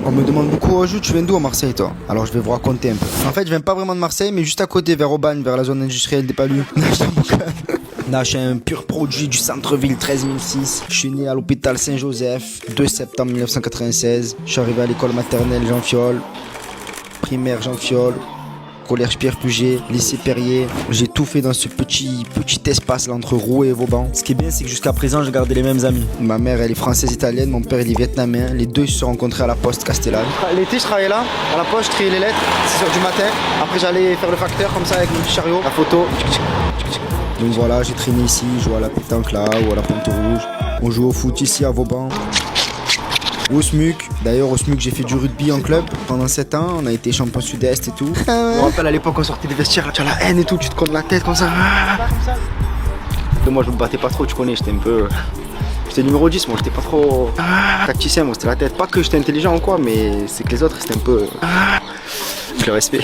On me demande beaucoup, oh Jules, tu viens d'où à Marseille toi? Alors je vais vous raconter un peu. En fait, je viens pas vraiment de Marseille, mais juste à côté, vers Aubagne, vers la zone industrielle des Palus. Là, je suis un pur produit du centre-ville 13006. Je suis né à l'hôpital Saint-Joseph, 2 septembre 1996. Je suis arrivé à l'école maternelle Jean Fiol, primaire Jean Fiol, collège Pierre Puget, lycée Perrier. J'ai tout fait dans ce petit espace là, entre Rouen et Vauban. Ce qui est bien, c'est que jusqu'à présent, j'ai gardé les mêmes amis. Ma mère, elle est française-italienne, mon père, il est vietnamien. Les deux, ils se sont rencontrés à la Poste Castellane. L'été, je travaillais là, à la Poste, je triais les lettres, 6h du matin. Après, j'allais faire le facteur comme ça avec mon petit chariot, la photo. Donc voilà, j'ai traîné ici, je joue à la pétanque là ou à la Pointe Rouge. On joue au foot ici à Vauban. Au SMUC, d'ailleurs au SMUC j'ai fait du rugby en club pendant 7 ans, on a été champion sud-est et tout. Je me rappelle à l'époque on sortait des vestiaires, tu as la haine et tout, tu te colles la tête comme ça. Moi je me battais pas trop, tu connais, j'étais un peu... J'étais numéro 10, moi j'étais pas trop tacticien, moi c'était la tête. Pas que j'étais intelligent ou quoi, mais c'est que les autres c'était un peu... Le respect.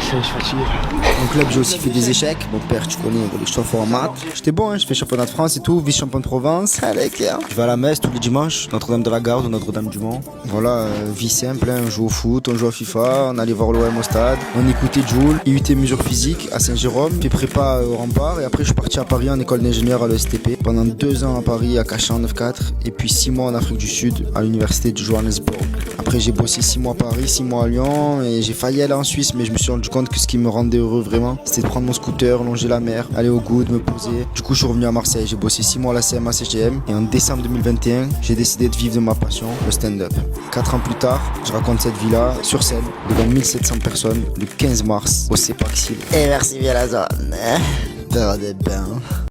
Je suis fatigué. En club, j'ai aussi fait des échecs. Mon père, tu connais, je suis fort en maths. J'étais bon, hein, je fais championnat de France et tout, vice-champion de Provence. Allez, clair. Je vais à la messe tous les dimanches, Notre-Dame de la Garde ou Notre-Dame du Mont. Voilà, vie simple, hein, on joue au foot, on joue à FIFA, on allait voir l'OM au stade, on écoutait Joule, IUT mesure physique à Saint-Jérôme, puis prépa au Rempart. Et après, je suis parti à Paris en école d'ingénieur à l'ESTP. Pendant 2 ans à Paris, à Cachan 9-4. Et puis 6 mois en Afrique du Sud, à l'université de Johannesburg. Après, j'ai bossé 6 mois à Paris, 6 mois à Lyon. Et j'ai failli aller en Suisse, mais je me suis rendu compte que ce qui me rendait heureux vraiment, c'était de prendre mon scooter, longer la mer, aller au Good, me poser. Du coup, je suis revenu à Marseille. J'ai bossé 6 mois à la CMA CGM. Et en décembre 2021, j'ai décidé de vivre de ma passion, le stand-up. 4 ans plus tard, je raconte cette vie-là sur scène, devant 1700 personnes, le 15 mars, au CEPACSIL. Et merci bien la zone. Faire des bains.